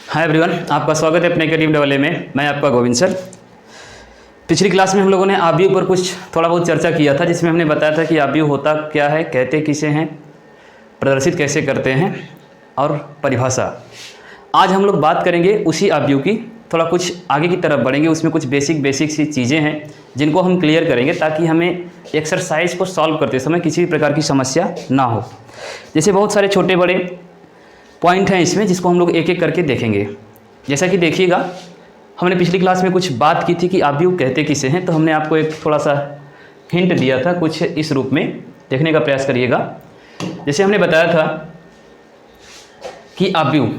Hi everyone, आपका स्वागत है अपने एकेडमी लेवल ए में। मैं आपका गोविंद सर। पिछली क्लास में हम लोगों ने आव्यूह पर कुछ थोड़ा बहुत चर्चा किया था, जिसमें हमने बताया था कि आव्यूह होता क्या है, कहते किसे हैं, प्रदर्शित कैसे करते हैं और परिभाषा। आज हम लोग बात करेंगे उसी आव्यूह की, थोड़ा कुछ आगे की तरफ बढ़ेंगे। उसमें कुछ बेसिक सी चीज़ें हैं जिनको हम क्लियर करेंगे ताकि हमें एक्सरसाइज को सॉल्व करते समय किसी भी प्रकार की समस्या ना हो। जैसे बहुत सारे छोटे बड़े पॉइंट हैं इसमें, जिसको हम लोग एक एक करके देखेंगे। जैसा कि देखिएगा, हमने पिछली क्लास में कुछ बात की थी कि आव्यूह कहते किसे हैं, तो हमने आपको एक थोड़ा सा हिंट दिया था, कुछ इस रूप में देखने का प्रयास करिएगा। जैसे हमने बताया था कि आव्यूह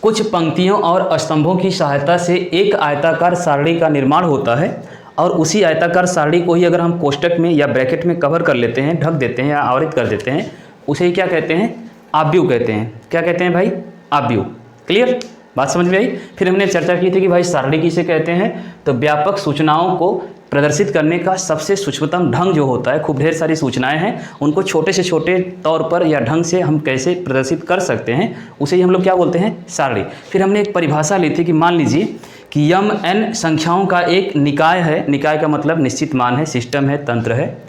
कुछ पंक्तियों और स्तंभों की सहायता से एक आयताकार सारणी का निर्माण होता है, और उसी आयताकार सारणी को ही अगर हम कोष्टक में या ब्रैकेट में कवर कर लेते हैं, ढक देते हैं या आवृत कर देते हैं, उसे ही क्या कहते हैं, आव्यूह कहते हैं। क्या कहते हैं भाई, आव्यूह। क्लियर, बात समझ में आई। फिर हमने चर्चा की थी कि भाई सारणी किसे कहते हैं, तो व्यापक सूचनाओं को प्रदर्शित करने का सबसे सूक्ष्मतम ढंग जो होता है, खूब ढेर सारी सूचनाएं हैं, उनको छोटे से छोटे तौर पर या ढंग से हम कैसे प्रदर्शित कर सकते हैं, उसे ही हम लोग क्या बोलते हैं, सारणी। फिर हमने एक परिभाषा ली थी कि मान लीजिए कि यम एन संख्याओं का एक निकाय है। निकाय का मतलब निश्चित मान है, सिस्टम है, तंत्र है।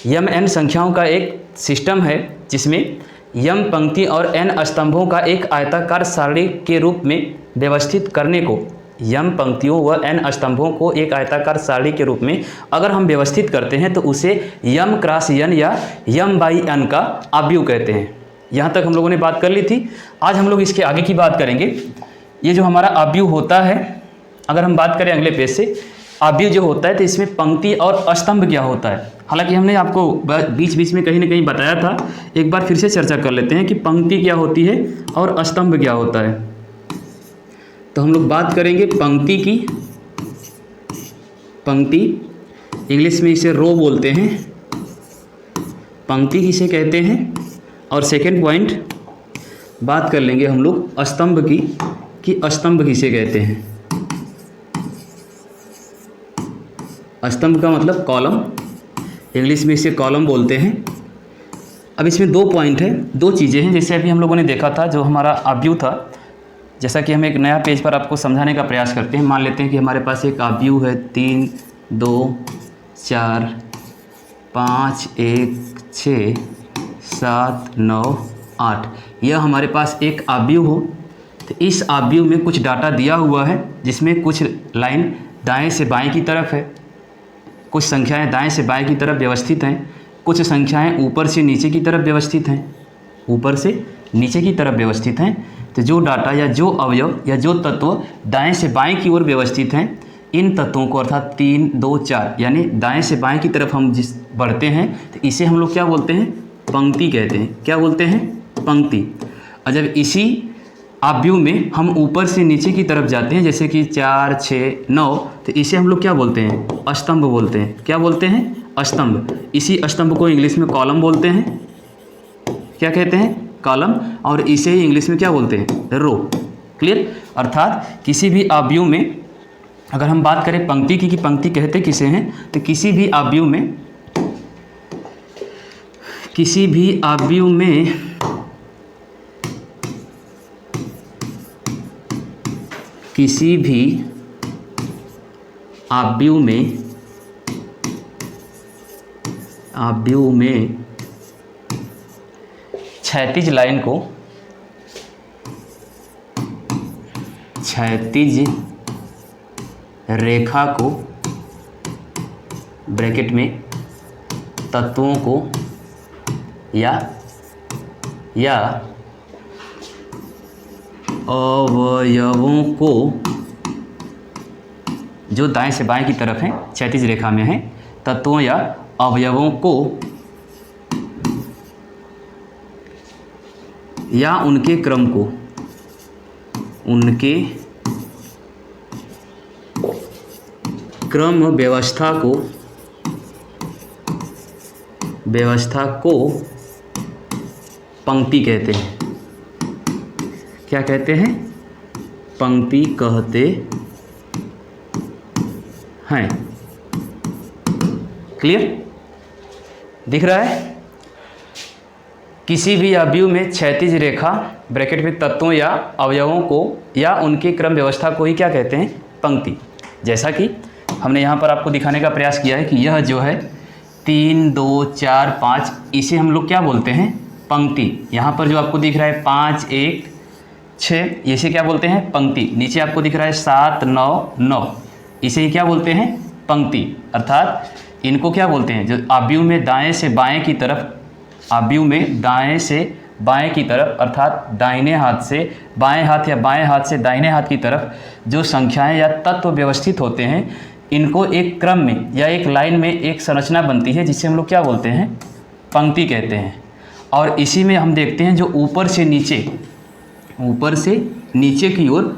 यम एन संख्याओं का एक सिस्टम है जिसमें यम पंक्ति और एन स्तंभों का एक आयताकार सारणी के रूप में व्यवस्थित करने को, यम पंक्तियों व एन स्तंभों को एक आयताकार सारणी के रूप में अगर हम व्यवस्थित करते हैं तो उसे यम क्रॉस एन या यम बाई एन का आव्यूह कहते हैं। यहाँ तक हम लोगों ने बात कर ली थी। आज हम लोग इसके आगे की बात करेंगे। ये जो हमारा आव्यूह होता है, अगर हम बात करें अगले पेज से, आव्यूह जो होता है तो इसमें पंक्ति और स्तंभ क्या होता है। हालांकि हमने आपको बीच बीच में कहीं ना कहीं बताया था, एक बार फिर से चर्चा कर लेते हैं कि पंक्ति क्या होती है और स्तंभ क्या होता है। तो हम लोग बात करेंगे पंक्ति की। पंक्ति इंग्लिश में इसे रो बोलते हैं, पंक्ति किसे कहते हैं। और सेकंड पॉइंट बात कर लेंगे हम लोग स्तंभ की, कि स्तंभ किसे कहते हैं। स्तंभ का मतलब कॉलम, इंग्लिश में इसे कॉलम बोलते हैं। अब इसमें दो पॉइंट है, दो चीज़ें हैं। जैसे अभी हम लोगों ने देखा था जो हमारा आव्यूह था, जैसा कि हम एक नया पेज पर आपको समझाने का प्रयास करते हैं। मान लेते हैं कि हमारे पास एक आव्यूह है 3 2 4 5 1 6 7 9 8। यह हमारे पास एक आव्यूह हो। तो इस आव्यूह में कुछ डाटा दिया हुआ है, जिसमें कुछ लाइन दाएं से बाएं की तरफ है, कुछ संख्याएं दाएं से बाएं की तरफ व्यवस्थित हैं, कुछ संख्याएं ऊपर से नीचे की तरफ व्यवस्थित हैं, ऊपर से नीचे की तरफ व्यवस्थित हैं। तो जो डाटा या जो अवयव या जो तत्व दाएं से बाएं की ओर व्यवस्थित हैं, इन तत्वों को अर्थात 3 2 4 यानी दाएं से बाएं की तरफ हम जिस बढ़ते हैं, तो इसे हम लोग क्या बोलते हैं, पंक्ति कहते हैं। क्या बोलते हैं, पंक्ति। और जब इसी आव्यूह में हम ऊपर से नीचे की तरफ जाते हैं, जैसे कि 4 6 9, तो इसे हम लोग क्या बोलते हैं, स्तंभ बोलते हैं। क्या बोलते हैं, स्तंभ। इसी स्तंभ को इंग्लिश में कॉलम बोलते हैं। क्या कहते हैं, कॉलम। और इसे ही इंग्लिश में क्या बोलते हैं, रो। क्लियर। अर्थात किसी भी आव्यूह में अगर हम बात करें पंक्ति की, कि पंक्ति कहते किसे हैं, तो किसी भी आव्यूह में, किसी भी आव्यूह में किसी भी आव्यूह में क्षैतिज लाइन को, क्षैतिज रेखा को ब्रैकेट में तत्वों को या अवयवों को जो दाएं से बाएं की तरफ हैं, क्षैतिज रेखा में हैं, तत्वों या अवयवों को या उनके क्रम को, उनके क्रम व्यवस्था को पंक्ति कहते हैं। क्या कहते हैं, पंक्ति कहते हैं। क्लियर, दिख रहा है। किसी भी आव्यूह में क्षैतिज रेखा ब्रैकेट में तत्वों या अवयवों को या उनकी क्रम व्यवस्था को ही क्या कहते हैं? पंक्ति। जैसा कि हमने यहाँ पर आपको दिखाने का प्रयास किया है कि यह जो है 3 2 4 5, इसे हम लोग क्या बोलते हैं? पंक्ति। यहाँ पर जो आपको दिख रहा है 5 1 6, इसे क्या बोलते हैं? पंक्ति। नीचे आपको दिख रहा है 7 9 9, इसे ही क्या बोलते हैं? पंक्ति। अर्थात इनको क्या बोलते हैं? जो आव्यूह में दाएं से बाएं की तरफ, आव्यूह में दाएं से बाएं की तरफ अर्थात दाहिने हाथ से बाएं हाथ या बाएं हाथ से दाहिने हाथ की तरफ जो संख्याएं या तत्व व्यवस्थित होते हैं, इनको एक क्रम में या एक लाइन में एक संरचना बनती है जिसे हम लोग क्या बोलते हैं? पंक्ति कहते हैं। और इसी में हम देखते हैं जो ऊपर से नीचे की ओर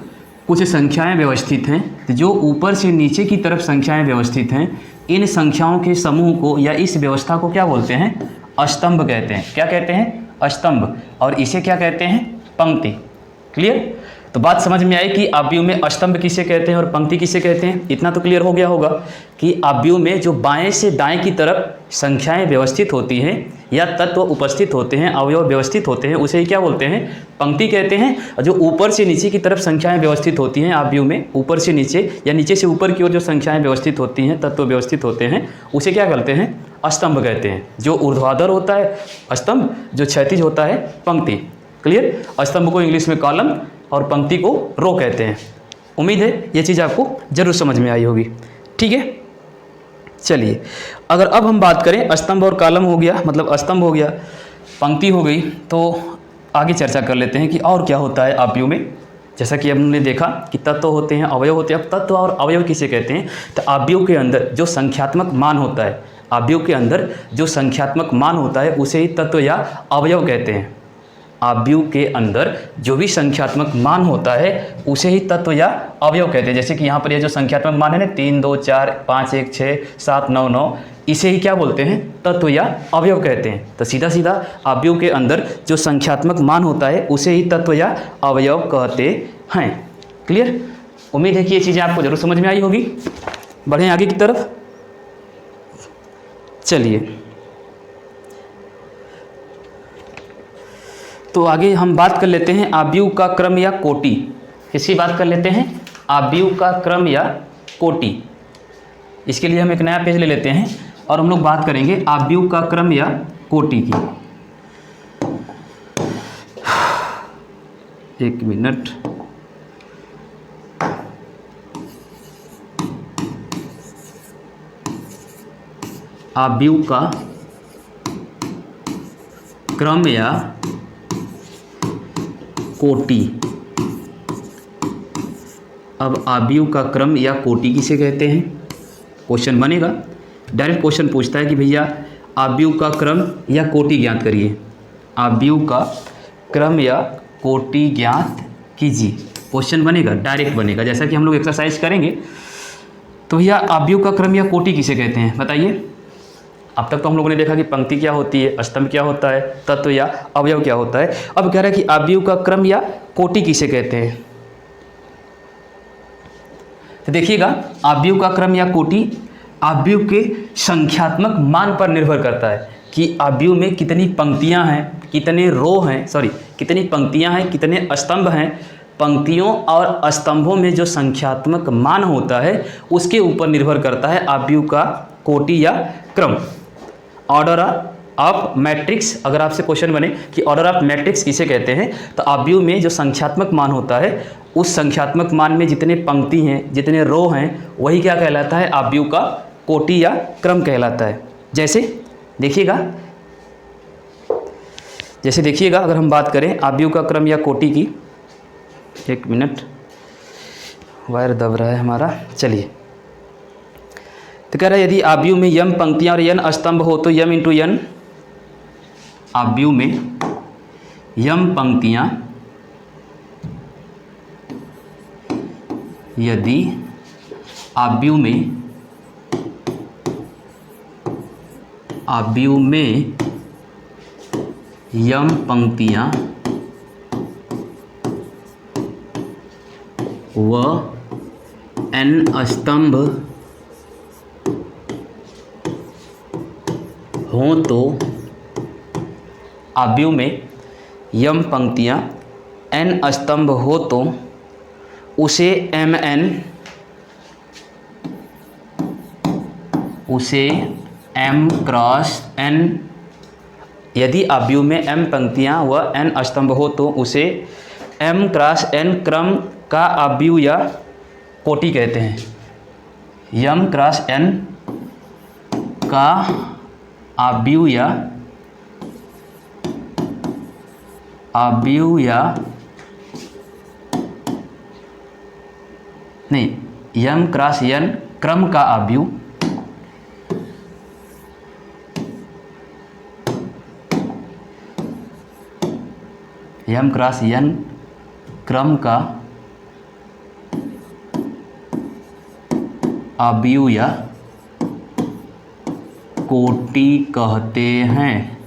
कुछ संख्याएं व्यवस्थित हैं। तो जो ऊपर से नीचे की तरफ संख्याएं व्यवस्थित हैं, इन संख्याओं के समूह को या इस व्यवस्था को क्या बोलते हैं? अस्तंभ कहते हैं। क्या कहते हैं? अस्तंभ। और इसे क्या कहते हैं? पंक्ति। क्लियर? तो बात समझ में आई कि आव्यूह में अस्तंभ किसे कहते हैं और पंक्ति किसे कहते हैं। इतना तो क्लियर हो गया होगा कि आव्यूह में जो बाएं से दाएं की तरफ संख्याएं व्यवस्थित होती हैं या तत्व उपस्थित होते हैं, अवयव व्यवस्थित होते हैं, उसे ही क्या बोलते हैं? पंक्ति कहते हैं। और जो ऊपर से नीचे की तरफ संख्याएं व्यवस्थित होती हैं आव्यूह में, ऊपर से नीचे या नीचे से ऊपर की ओर जो संख्याएं व्यवस्थित होती हैं, तत्व व्यवस्थित होते हैं, उसे क्या कहते हैं? अस्तंभ कहते हैं। जो ऊर्ध्वाधर होता है अस्तंभ, जो क्षैतिज होता है पंक्ति। क्लियर? अस्तंभ को इंग्लिश में कॉलम और पंक्ति को रो कहते हैं। उम्मीद है ये चीज़ आपको जरूर समझ में आई होगी। ठीक है, चलिए अगर अब हम बात करें अस्तंभ और कॉलम हो गया, मतलब अस्तंभ हो गया, पंक्ति हो गई, तो आगे चर्चा कर लेते हैं कि और क्या होता है आव्यूह में। जैसा कि हमने देखा कि तत्व होते हैं, अवयव होते हैं। अब तत्व और अवयव किसे कहते हैं? तो आव्यूह के अंदर जो संख्यात्मक मान होता है, आव्यूह के अंदर जो संख्यात्मक मान होता है उसे ही तत्व या अवयव कहते हैं। आव्यूह के अंदर जो भी संख्यात्मक मान होता है उसे ही तत्व या अवयव कहते हैं। जैसे कि यहाँ पर ये जो संख्यात्मक मान है ना 3 2 4 5 1 6 7 9 9, इसे ही क्या बोलते हैं? तत्व या अवयव कहते हैं। तो सीधा सीधा आव्यूह के अंदर जो संख्यात्मक मान होता है उसे ही तत्व या अवयव कहते हैं। क्लियर? उम्मीद है कि ये चीज़ें आपको जरूर समझ में आई होगी। बढ़ें आगे की तरफ। चलिए तो आगे हम बात कर लेते हैं आव्यूह का क्रम या कोटि। किसकी बात कर लेते हैं? आव्यूह का क्रम या कोटि। इसके लिए हम एक नया पेज ले लेते हैं और हम लोग बात करेंगे आव्यूह का क्रम या कोटि की। एक मिनट। आव्यूह का क्रम या कोटि। अब आव्यूह का क्रम या कोटि किसे कहते हैं? क्वेश्चन बनेगा, डायरेक्ट क्वेश्चन पूछता है कि भैया आव्यूह का क्रम या कोटि ज्ञात करिए। आव्यूह का क्रम या कोटि ज्ञात कीजिए। क्वेश्चन बनेगा, डायरेक्ट बनेगा। जैसा कि हम लोग एक्सरसाइज करेंगे तो भैया आव्यूह का क्रम या कोटि किसे कहते हैं बताइए। अब तक तो हम लोगों ने देखा कि पंक्ति क्या होती है, अस्तंभ क्या होता है, तत्व या अवयव क्या होता है। अब कह रहा है कि आव्यूह का क्रम या कोटि किसे कहते हैं। तो देखिएगा, आव्यूह का क्रम या कोटि आव्यूह के संख्यात्मक मान पर निर्भर करता है कि आव्यूह में कितनी पंक्तियां हैं, कितने रो हैं, कितनी पंक्तियां हैं, कितने स्तंभ हैं। पंक्तियों और स्तंभों में जो संख्यात्मक मान होता है उसके ऊपर निर्भर करता है आव्यूह का कोटि या क्रम। ऑर्डर ऑफ मैट्रिक्स, अगर आपसे क्वेश्चन बने कि ऑर्डर ऑफ मैट्रिक्स किसे कहते हैं, तो आव्यूह में जो संख्यात्मक मान होता है उस संख्यात्मक मान में जितने पंक्ति हैं, जितने रो हैं, वही क्या कहलाता है? आव्यूह का कोटि या क्रम कहलाता है। जैसे देखिएगा, अगर हम बात करें आव्यूह का क्रम या कोटि की, एक मिनट, वायर दब रहा है हमारा। चलिए, तो कह रहा है यदि आव्यूह में यम पंक्तियां और यन स्तंभ हो तो यम इंटू यन। आव्यूह में यम पंक्तियां यदि आव्यूह में यम पंक्तियां व एन स्तंभ हों तो आव्यूह में यम पंक्तियाँ n स्तंभ हो तो उसे m क्रॉस n, यदि आव्यूह में m पंक्तियाँ व n स्तंभ हो तो उसे m क्रॉस n क्रम का आव्यूह या कोटि कहते हैं। m क्रॉस n का आव्यूह या नहीं, m क्रॉस n क्रम का आव्यूह, m क्रॉस n क्रम का आव्यूह या कोटि कहते हैं।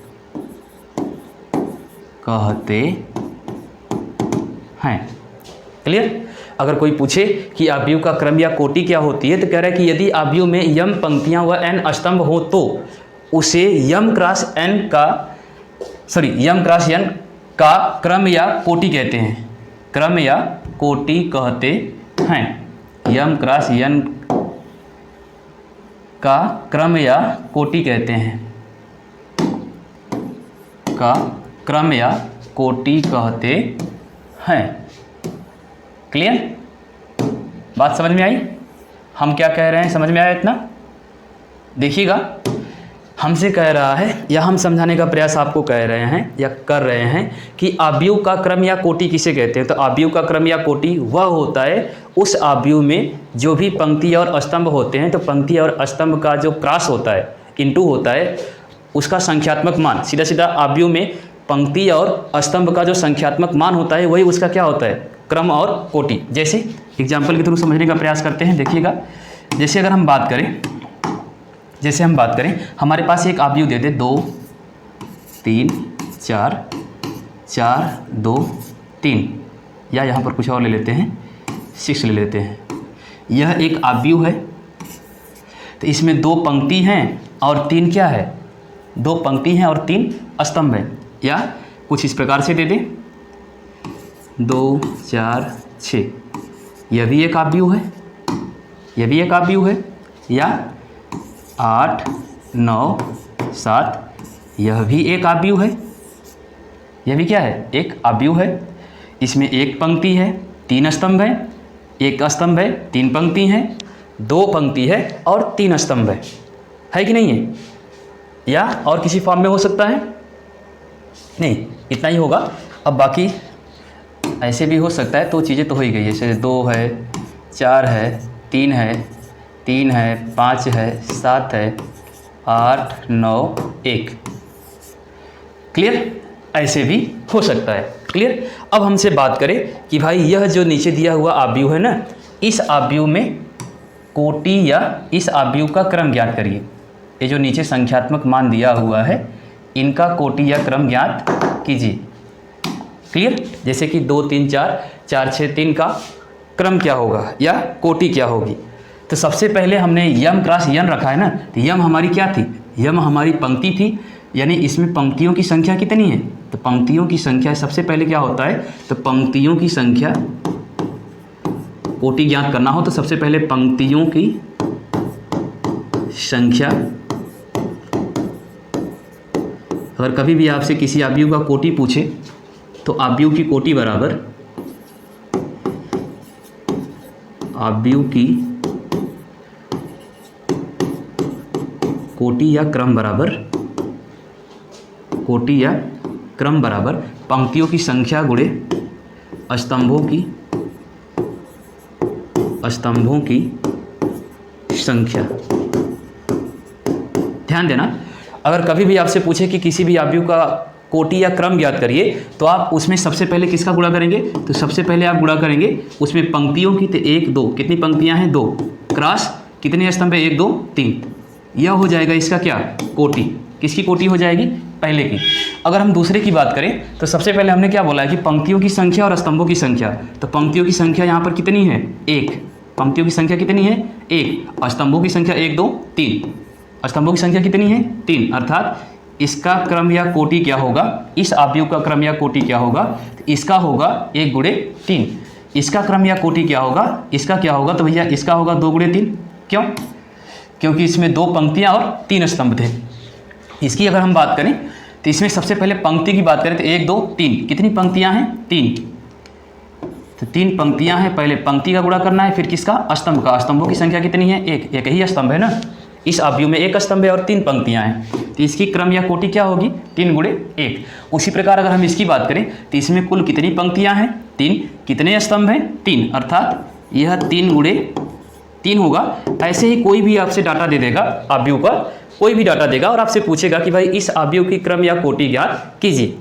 क्लियर? अगर कोई पूछे कि आव्यूह का क्रम या कोटि क्या होती है, तो कह रहा है कि यदि आव्यूह में यम पंक्तियां व n स्तंभ हो तो उसे यम क्रॉस n का क्रम या कोटि कहते हैं। क्रम या कोटि कहते हैं। यम क्रॉस n का क्रम या कोटि कहते हैं। का क्रम या कोटि कहते हैं। क्लियर? बात समझ में आई? हम क्या कह रहे हैं, समझ में आया इतना? देखिएगा, हमसे कह रहा है या हम समझाने का प्रयास आपको कह रहे हैं या कर रहे हैं कि आव्यूह का क्रम या कोटि किसे कहते हैं। तो आव्यूह का क्रम या कोटि वह होता है उस आव्यूह में जो भी पंक्ति और स्तंभ होते हैं, तो पंक्ति और स्तंभ का जो क्रॉस होता है, इनटू होता है, उसका संख्यात्मक मान, सीधा सीधा आव्यूह में पंक्ति और स्तंभ का जो संख्यात्मक मान होता है वही उसका क्या होता है, क्रम और कोटि। जैसे एग्जाम्पल के थ्रू समझने का प्रयास करते हैं। देखिएगा, जैसे अगर हम बात करें, हमारे पास एक आव्यूह दे दे 2 3 4 4 2 3, या यहाँ पर कुछ और ले लेते हैं 6 ले लेते हैं। यह एक आव्यूह है, तो इसमें 2 पंक्ति हैं और 3 क्या है, 2 पंक्ति हैं और 3 स्तंभ हैं। या कुछ इस प्रकार से दे दें 2 4 6, यह भी एक आव्यूह है। या 8 9 7, यह भी एक आव्यूह है। यह भी क्या है, एक आव्यूह है। इसमें एक पंक्ति है, 3 स्तंभ है, एक स्तंभ है, 3 पंक्ति हैं, 2 पंक्ति है और 3 स्तंभ है कि नहीं है? या और किसी फॉर्म में हो सकता है? नहीं, इतना ही होगा। अब बाकी ऐसे भी हो सकता है, तो चीज़ें तो हो ही गई है। जैसे 2 है, 4 है, 3 है, 5 है, 7 है, 8 9 1। क्लियर? ऐसे भी हो सकता है। क्लियर? अब हमसे बात करें कि भाई यह जो नीचे दिया हुआ आव्यूह है ना, इस आव्यूह में कोटि या इस आव्यूह का क्रम ज्ञात करिए। ये जो नीचे संख्यात्मक मान दिया हुआ है, इनका कोटि या क्रम ज्ञात कीजिए। क्लियर? जैसे कि 2 3 4 4 6 3 का क्रम क्या होगा या कोटि क्या होगी। तो सबसे पहले हमने यम क्रॉस n रखा है ना, तो यम हमारी क्या थी, यम हमारी पंक्ति थी, यानी इसमें पंक्तियों की संख्या कितनी है, तो पंक्तियों की संख्या सबसे पहले क्या होता है, तो पंक्तियों की संख्या, कोटि ज्ञात करना हो तो सबसे पहले पंक्तियों की संख्या। अगर कभी भी आपसे किसी आव्यूह का कोटि पूछे तो आव्यूह की कोटि बराबर आव्यूह की कोटि या क्रम बराबर पंक्तियों की संख्या गुणे स्तंभों की संख्या। ध्यान देना, अगर कभी भी आपसे पूछे कि किसी भी आव्यूह का कोटि या क्रम ज्ञात करिए, तो आप उसमें सबसे पहले किसका गुणा करेंगे, तो सबसे पहले आप गुणा करेंगे उसमें पंक्तियों की। तो 1 2, कितनी पंक्तियां हैं, 2, क्रॉस कितने स्तंभ है, 1 2 3, यह हो जाएगा इसका क्या, कोटि। किसकी कोटि हो जाएगी, पहले की। अगर हम दूसरे की बात करें तो सबसे पहले हमने क्या बोला है कि पंक्तियों की संख्या और स्तंभों की संख्या। तो पंक्तियों की संख्या यहाँ पर कितनी है, 1, पंक्तियों की संख्या कितनी है, 1, और स्तंभों की संख्या 1 2 3, स्तंभों की संख्या कितनी है, 3, अर्थात इसका क्रम या कोटि क्या होगा, इस अवयव का क्रम या कोटि क्या होगा, तो इसका होगा 1 गुणे 3। इसका क्रम या कोटि क्या होगा, इसका क्या होगा, तो भैया इसका होगा 2 गुणे 3। क्यों? क्योंकि इसमें 2 पंक्तियां और 3 स्तंभ थे। इसकी अगर हम बात करें तो इसमें सबसे पहले पंक्ति की बात करें तो 1 2 3, कितनी पंक्तियां हैं, 3। तो 3 पंक्तियां हैं, पहले पंक्ति का गुणा करना है, फिर किसका, स्तंभ का। स्तंभों की संख्या कितनी है, एक ही स्तंभ है ना, इस अवयव में 1 स्तंभ है और 3 पंक्तियां हैं, तो इसकी क्रम या कोटि क्या होगी, 3 गुणे 1। उसी प्रकार अगर हम इसकी बात करें तो इसमें कुल कितनी पंक्तियां हैं, 3, कितने स्तंभ हैं, 3, अर्थात यह 3 गुणे 3 होगा। ऐसे ही कोई भी आपसे डाटा दे देगा, अवयव का कोई भी डाटा देगा और आपसे पूछेगा कि भाई इस अवयव की क्रम या कोटि ज्ञात कीजिए।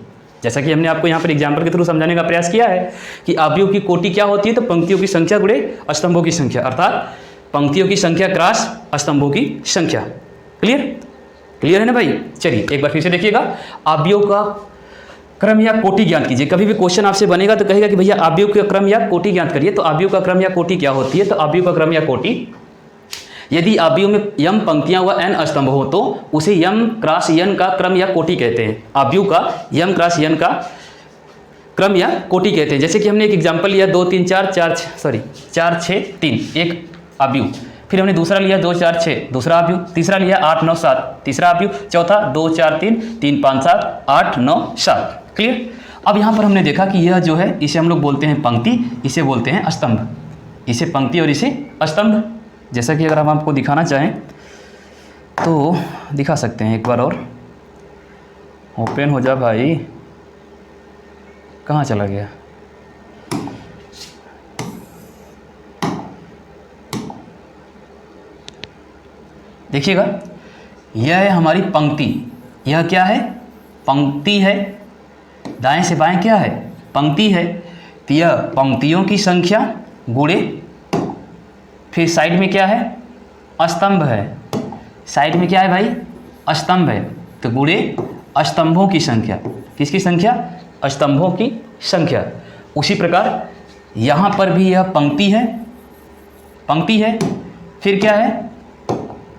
जैसा कि हमने आपको यहाँ पर एग्जाम्पल के थ्रू समझाने का प्रयास किया है कि अवयव की कोटि क्या होती है, तो पंक्तियों की संख्या गुणे स्तंभों की संख्या, अर्थात पंक्तियों की संख्या क्रॉस स्तंभों की संख्या। क्लियर? क्लियर है ना भाई? चलिए एक बार फिर से देखिएगा, अवयव का क्रम या कोटि ज्ञात कीजिए। कभी भी क्वेश्चन आपसे बनेगा तो कहेगा कि भैया अवयव का क्रम या कोटि ज्ञात करिए, तो अवयव का क्रम या कोटि क्या होती है, तो अवयव का क्रम या कोटि, यदि अवयव में m पंक्तियां व n स्तंभ हो तो उसे m क्रॉस n का क्रम या कोटि कहते हैं। अवयव का m क्रॉस n का क्रम या कोटि कहते हैं। जैसे कि हमने एक एग्जांपल लिया 2 3 4 4 6 3 एक अवयव, फिर हमने दूसरा लिया 2 4 6 दूसरा अवयव, तीसरा लिया 8 9 7 तीसरा अवयव, चौथा 2 4 3 3 5 7 8 9 7। क्लियर? अब यहाँ पर हमने देखा कि यह जो है इसे हम लोग बोलते हैं पंक्ति, इसे बोलते हैं स्तंभ, इसे पंक्ति और इसे स्तंभ। जैसा कि अगर हम आपको दिखाना चाहें तो दिखा सकते हैं, एक बार और ओपन हो जा भाई, कहाँ चला गया, देखिएगा यह है हमारी पंक्ति, यह क्या है, पंक्ति है, दाएं से बाएं क्या है, पंक्ति है, तो यह पंक्तियों की संख्या गुणे, फिर साइड में क्या है, स्तंभ है, साइड में क्या है भाई, स्तंभ है, तो गुणे स्तंभों की संख्या, किसकी संख्या, स्तंभों की संख्या। उसी प्रकार यहाँ पर भी यह पंक्ति है, पंक्ति है, फिर क्या है,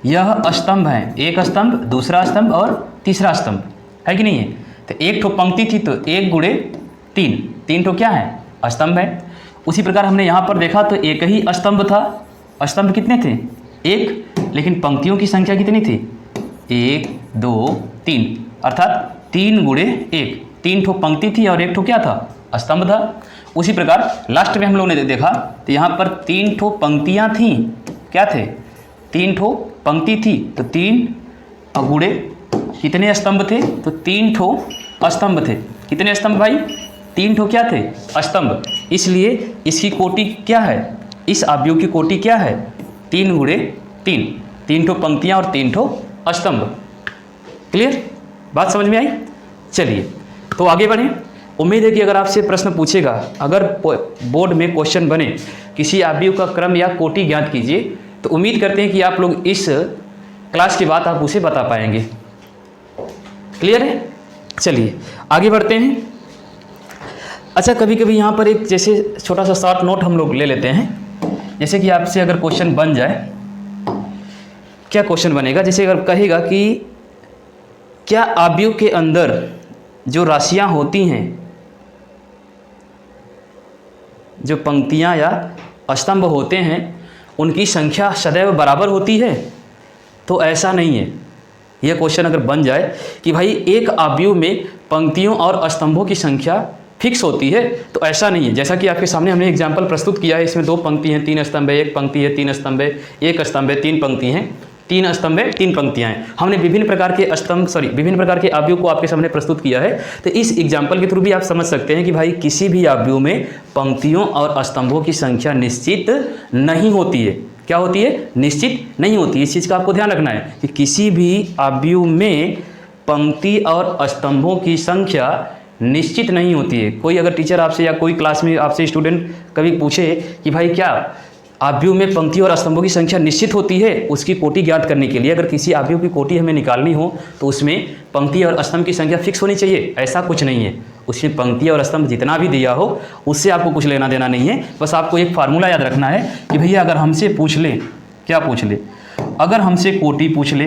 यह स्तंभ है, एक स्तंभ, दूसरा स्तंभ और तीसरा स्तंभ, है कि नहीं है। तो एक ठो पंक्ति थी तो 1 गुणे 3, 3 ठो क्या है, स्तंभ है। उसी प्रकार हमने यहाँ पर देखा तो एक ही स्तंभ था, स्तंभ कितने थे, 1, लेकिन पंक्तियों की संख्या कितनी थी, 1 2 3, अर्थात 3 गुणे 1, 3 ठो पंक्ति थी और 1 ठो क्या था, स्तंभ था। उसी प्रकार लास्ट में हम लोगों ने देखा तो यहाँ पर 3 ठो पंक्तियाँ थीं, क्या थे, 3 ठो पंक्ति थी, तो 3 गुणे कितने स्तंभ थे, तो 3 ठो स्तंभ थे। कितने स्तंभ भाई, 3 ठो क्या थे, स्तंभ। इसलिए इसकी कोटि क्या है, इस अवयव की कोटि क्या है, 3 गुणे 3, 3 ठो पंक्तियाँ और 3 ठो स्तंभ। क्लियर? बात समझ में आई? चलिए तो आगे बढ़ें। उम्मीद है कि अगर आपसे प्रश्न पूछेगा, अगर बोर्ड में क्वेश्चन बने किसी अवयव का क्रम या कोटि ज्ञात कीजिए, तो उम्मीद करते हैं कि आप लोग इस क्लास के बाद आप उसे बता पाएंगे। क्लियर है? चलिए आगे बढ़ते हैं। अच्छा, कभी कभी यहाँ पर एक जैसे छोटा सा शॉर्ट नोट हम लोग ले लेते हैं। जैसे कि आपसे अगर क्वेश्चन बन जाए, क्या क्वेश्चन बनेगा, जैसे अगर कहेगा कि क्या अवयव के अंदर जो राशियाँ होती हैं, जो पंक्तियाँ या स्तंभ होते हैं, उनकी संख्या सदैव बराबर होती है? तो ऐसा नहीं है। यह क्वेश्चन अगर बन जाए कि भाई एक अवयव में पंक्तियों और स्तंभों की संख्या फिक्स होती है, तो ऐसा नहीं है। जैसा कि आपके सामने हमने एग्जाम्पल प्रस्तुत किया है, इसमें 2 पंक्ति हैं 3 स्तंभ है, 1 पंक्ति है 3 स्तंभ है, 1 स्तंभ है 3 पंक्ति हैं, 3 स्तंभ है 3 पंक्तियां हैं। हमने विभिन्न प्रकार के विभिन्न प्रकार के अवयव को आपके सामने प्रस्तुत किया है। तो इस एग्जाम्पल के थ्रू भी आप समझ सकते हैं कि भाई किसी भी अवयव में पंक्तियों और स्तंभों की संख्या निश्चित नहीं होती है। क्या होती है? निश्चित नहीं होती है। इस चीज़ का आपको ध्यान रखना है कि किसी भी अवयव में पंक्ति और स्तंभों की संख्या निश्चित नहीं होती है। कोई अगर टीचर आपसे या कोई क्लास में आपसे स्टूडेंट कभी पूछे कि भाई क्या अवयव में पंक्ति और स्तंभों की संख्या निश्चित होती है, उसकी कोटि ज्ञात करने के लिए अगर किसी अवयव की कोटि हमें निकालनी हो तो उसमें पंक्ति और स्तंभ की संख्या फिक्स होनी चाहिए, ऐसा कुछ नहीं है। उसमें पंक्ति और स्तंभ जितना भी दिया हो उससे आपको कुछ लेना देना नहीं है। बस आपको एक फार्मूला याद रखना है कि भैया अगर हमसे पूछ ले, क्या पूछ ले, अगर हमसे कोटि पूछ ले,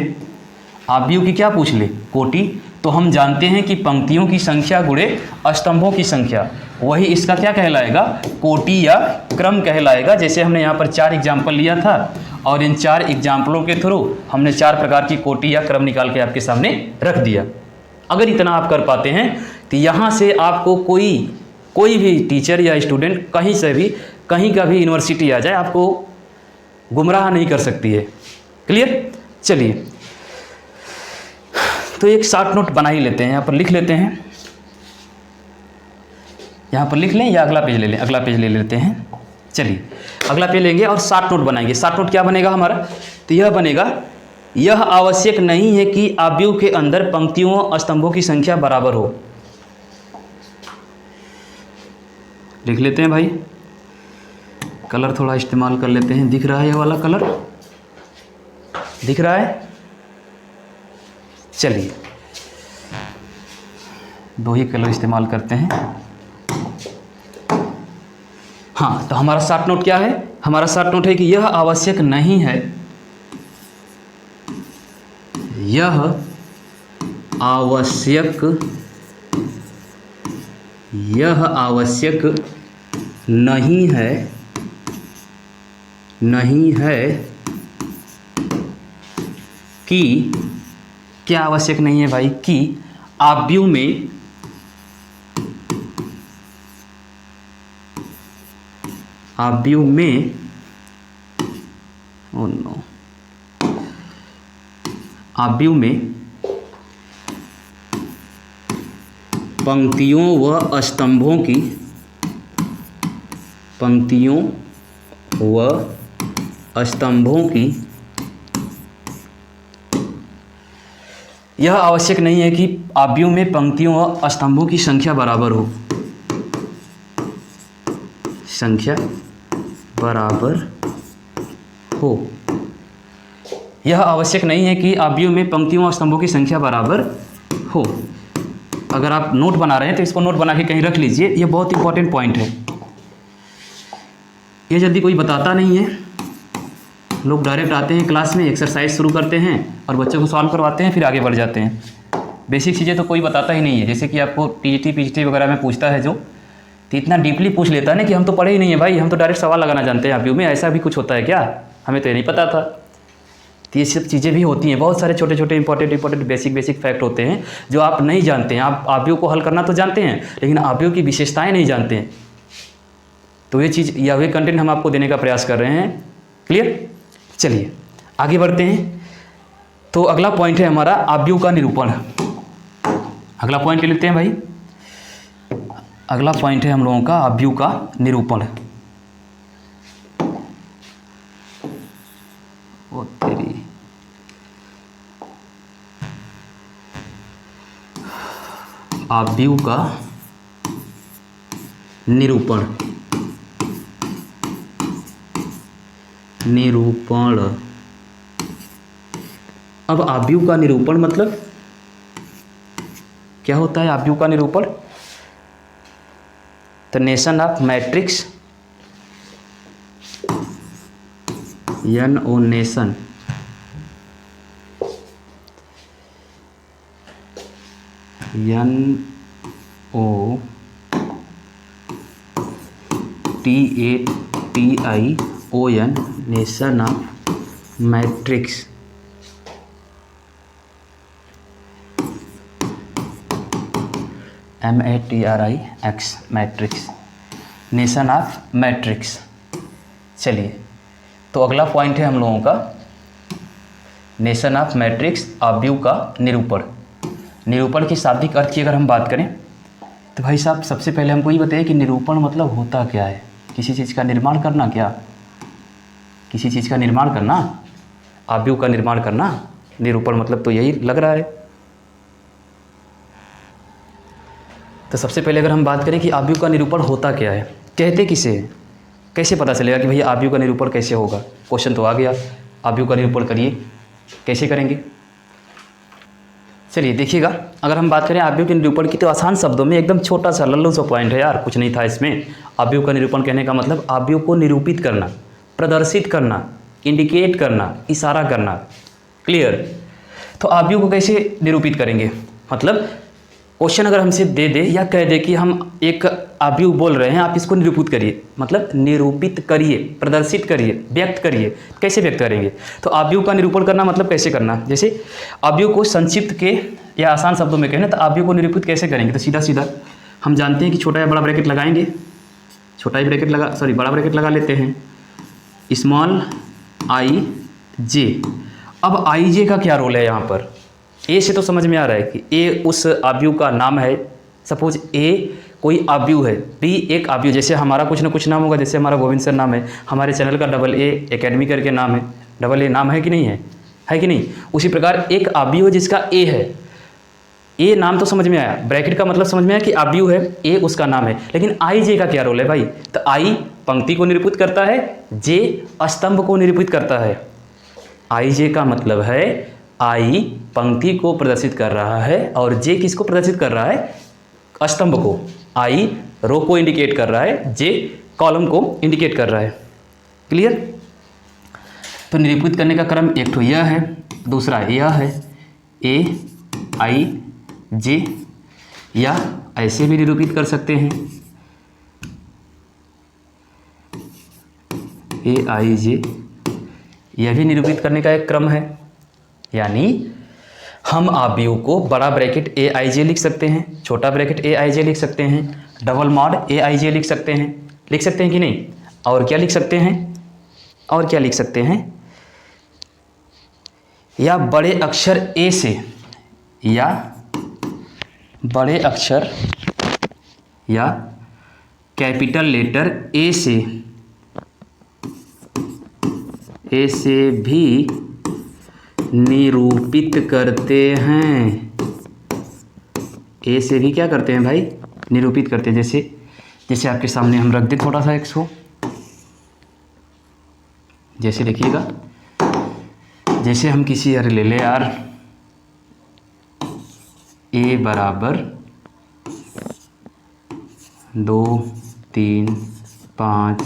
अवयव की क्या पूछ ले, कोटि, तो तो हम जानते हैं कि पंक्तियों की संख्या गुणे स्तंभों की संख्या, वही इसका क्या कहलाएगा, कोटि या क्रम कहलाएगा। जैसे हमने यहाँ पर 4 एग्जाम्पल लिया था और इन 4 एग्जाम्पलों के थ्रू हमने 4 प्रकार की कोटि या क्रम निकाल के आपके सामने रख दिया। अगर इतना आप कर पाते हैं तो यहाँ से आपको कोई भी टीचर या स्टूडेंट कहीं से भी, कहीं का भी यूनिवर्सिटी आ जाए, आपको गुमराह नहीं कर सकती है। क्लियर? चलिए, तो एक शॉर्ट नोट बना ही लेते हैं, यहाँ पर लिख लेते हैं, यहाँ पर लिख लें या अगला पेज ले लें, अगला पेज ले लेते हैं। चलिए अगला पेज लेंगे और शॉर्ट नोट बनाएंगे। शॉर्ट नोट क्या बनेगा हमारा, तो यह बनेगा, यह आवश्यक नहीं है कि आव्यूह के अंदर पंक्तियों स्तंभों की संख्या बराबर हो। लिख लेते हैं भाई, कलर थोड़ा इस्तेमाल कर लेते हैं। दिख रहा है यह वाला कलर, दिख रहा है? चलिए 2 ही कलर इस्तेमाल करते हैं। हाँ, तो हमारा शॉर्ट नोट क्या है, हमारा शॉर्ट नोट है कि यह आवश्यक नहीं है, यह आवश्यक नहीं है कि, क्या आवश्यक नहीं है भाई, कि आव्यूह में पंक्तियों व स्तंभों की यह आवश्यक नहीं है कि आव्यूह में पंक्तियों व स्तंभों की संख्या बराबर हो, यह आवश्यक नहीं है कि आव्यूह में पंक्तियों व स्तंभों की संख्या बराबर हो। अगर आप नोट बना रहे हैं तो इसको नोट बना के कहीं रख लीजिए, यह बहुत इंपॉर्टेंट पॉइंट है। यह जल्दी कोई बताता नहीं है, लोग डायरेक्ट आते हैं क्लास में, एक्सरसाइज शुरू करते हैं और बच्चों को सॉल्व करवाते हैं, फिर आगे बढ़ जाते हैं। बेसिक चीज़ें तो कोई बताता ही नहीं है। जैसे कि आपको टीईटी पीजीटी वगैरह में पूछता है जो, तो इतना डीपली पूछ लेता है ना कि हम तो पढ़े ही नहीं है भाई, हम तो डायरेक्ट सवाल लगाना जानते हैं आव्यूह में, ऐसा भी कुछ होता है क्या, हमें तो ये नहीं पता था। तो ये सब चीज़ें भी होती हैं, बहुत सारे छोटे छोटे इंपॉर्टेंट बेसिक फैक्ट होते हैं जो आप नहीं जानते हैं। आप आव्यूह को हल करना तो जानते हैं, लेकिन आव्यूह की विशेषताएँ नहीं जानते हैं। तो ये चीज़ या वे कंटेंट हम आपको देने का प्रयास कर रहे हैं। क्लियर? चलिए आगे बढ़ते हैं। तो अगला पॉइंट है हमारा आव्यूह का निरूपण। अगला पॉइंट ले लेते हैं भाई, अगला पॉइंट है हम लोगों का आव्यूह का निरूपण। ओ तेरी, आव्यूह का निरूपण। अब आव्यूह का निरूपण मतलब क्या होता है? आव्यूह का निरूपण, तो nation of matrix, NO nation, NOTATION nation of matrix. MATRIX matrix, nation of matrix. चलिए, तो अगला पॉइंट है हम लोगों का नेशन ऑफ मैट्रिक्स, आव्यूह का निरूपण। निरूपण की शाब्दिक अर्थ की अगर हम बात करें तो भाई साहब सबसे पहले हमको ये बताइए कि निरूपण मतलब होता क्या है? किसी चीज़ का निर्माण करना, क्या किसी चीज़ का निर्माण करना, आव्यूह का निर्माण करना, निरूपण मतलब तो यही लग रहा है। तो सबसे पहले अगर हम बात करें कि आव्यूह का निरूपण होता क्या है, कहते किसे है, कैसे पता चलेगा कि भैया आव्यूह का निरूपण कैसे होगा? क्वेश्चन तो आ गया, आव्यूह का निरूपण करिए, कैसे करेंगे? चलिए देखिएगा, अगर हम बात करें आव्यूह के निरूपण की तो आसान शब्दों में एकदम छोटा सा लल्लू सा पॉइंट है यार, कुछ नहीं था इसमें। आव्यूह का निरूपण कहने का मतलब आव्यूह को निरूपित करना, प्रदर्शित करना, इंडिकेट करना, इशारा करना। क्लियर? तो आव्यूह को कैसे निरूपित करेंगे? मतलब क्वेश्चन अगर हमसे दे दे या कह दे कि हम एक अवयव बोल रहे हैं, आप इसको निरूपित करिए, मतलब निरूपित करिए, प्रदर्शित करिए, व्यक्त करिए। कैसे व्यक्त करेंगे? तो अवयव का निरूपण करना मतलब कैसे करना? जैसे अवयव को संक्षिप्त के या आसान शब्दों में कहना, तो अवयव को निरूपित कैसे करेंगे? तो सीधा सीधा हम जानते हैं कि छोटा या बड़ा ब्रैकेट लगाएंगे, बड़ा ब्रैकेट लगा लेते हैं, स्मॉल आई जे। अब आई जे का क्या रोल है यहाँ पर? ए से तो समझ में आ रहा है कि ए उस अवयव का नाम है। सपोज ए कोई अवयव है, बी एक अवयव, जैसे हमारा कुछ ना कुछ नाम होगा, जैसे हमारा गोविंद सर नाम है, हमारे चैनल का AA एकेडमी करके नाम है, AA नाम है कि नहीं है? है कि नहीं? उसी प्रकार एक अवयव जिसका ए है, ए नाम तो समझ में आया, ब्रैकेट का मतलब समझ में आया कि अवयव है, ए उसका नाम है। लेकिन आई जे का क्या रोल है भाई? तो आई पंक्ति को निरूपित करता है, जे स्तंभ को निरूपित करता है। आई जे का मतलब है आई पंक्ति को प्रदर्शित कर रहा है और जे किसको प्रदर्शित कर रहा है? स्तंभ को। आई रो को इंडिकेट कर रहा है, जे कॉलम को इंडिकेट कर रहा है। क्लियर? तो निरूपित करने का क्रम एक तो यह है, दूसरा यह है, ए आई जे, या ऐसे भी निरूपित कर सकते हैं, ए आई जे। यह भी निरूपित करने का एक क्रम है, यानी हम अवयव को बड़ा ब्रैकेट ए आई जे लिख सकते हैं, छोटा ब्रैकेट ए आई जे लिख सकते हैं, डबल मॉड ए आई जे लिख सकते हैं कि नहीं? और क्या लिख सकते हैं? या बड़े अक्षर ए से, या बड़े अक्षर या कैपिटल लेटर ए से भी निरूपित करते हैं। ए से भी क्या करते हैं भाई? निरूपित करते हैं। जैसे आपके सामने हम रख दें थोड़ा सा इसको, जैसे देखिएगा, जैसे हम किसी अरे ले ले यार, ए बराबर 2 3 5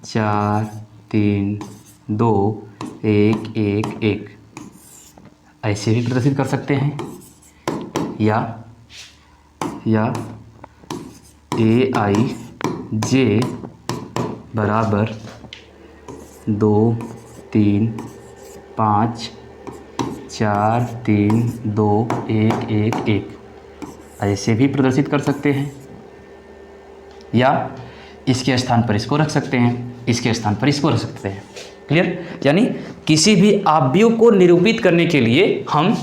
4 3 2 1 1 1, ऐसे भी प्रदर्शित कर सकते हैं। या ए आई जे बराबर 2 3 5 4 3 2 1 1 1, ऐसे भी प्रदर्शित कर सकते हैं। या इसके स्थान पर इसको रख सकते हैं, इसके स्थान पर इसको रख सकते हैं। क्लियर? यानी किसी भी अवयव को निरूपित करने के लिए हम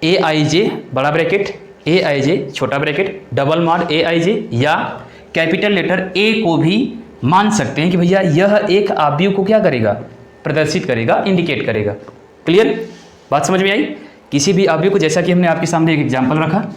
ए आई जे बड़ा ब्रैकेट, ए आई जे छोटा ब्रैकेट, डबल मॉड ए आई जे या कैपिटल लेटर ए को भी मान सकते हैं कि भैया यह एक अवयव को क्या करेगा? प्रदर्शित करेगा, इंडिकेट करेगा। क्लियर? बात समझ में आई? किसी भी अवयव को, जैसा कि हमने आपके सामने एक एग्जाम्पल रखा,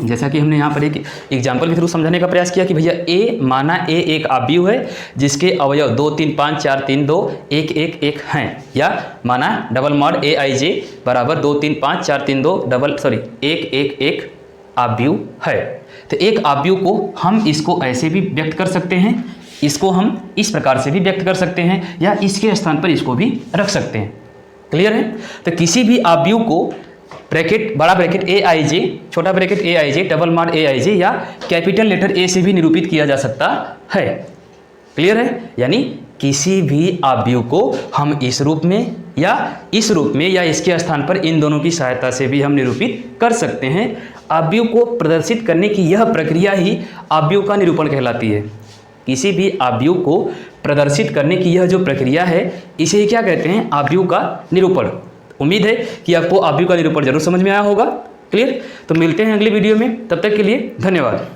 जैसा कि हमने यहाँ पर एक एग्जाम्पल के थ्रू समझाने का प्रयास किया कि भैया ए माना ए एक अवयव है जिसके अवयव 2 3 5 4 3 2 1 1 1 हैं, या माना डबल मॉड ए आई जे बराबर 2 3 5 4 3 2 1 1 1 अवयव है। तो एक अवयव को हम इसको ऐसे भी व्यक्त कर सकते हैं, इसको हम इस प्रकार से भी व्यक्त कर सकते हैं, या इसके स्थान पर इसको भी रख सकते हैं। क्लियर है? तो किसी भी अवयव को ब्रैकेट बड़ा ब्रैकेट ए आई जे, छोटा ब्रैकेट ए आई जे, डबल मॉड ए आई जे या कैपिटल लेटर ए से भी निरूपित किया जा सकता है। क्लियर है? यानी किसी भी अवयव को हम इस रूप में या इस रूप में या इसके स्थान पर इन दोनों की सहायता से भी हम निरूपित कर सकते हैं। अवयव को प्रदर्शित करने की यह प्रक्रिया ही अवयव का निरूपण कहलाती है। किसी भी अवयव को प्रदर्शित करने की यह जो प्रक्रिया है, इसे ही क्या कहते हैं? अवयव का निरूपण। उम्मीद है कि आपको अवयव का निरूपण जरूर समझ में आया होगा। क्लियर? तो मिलते हैं अगली वीडियो में, तब तक के लिए धन्यवाद।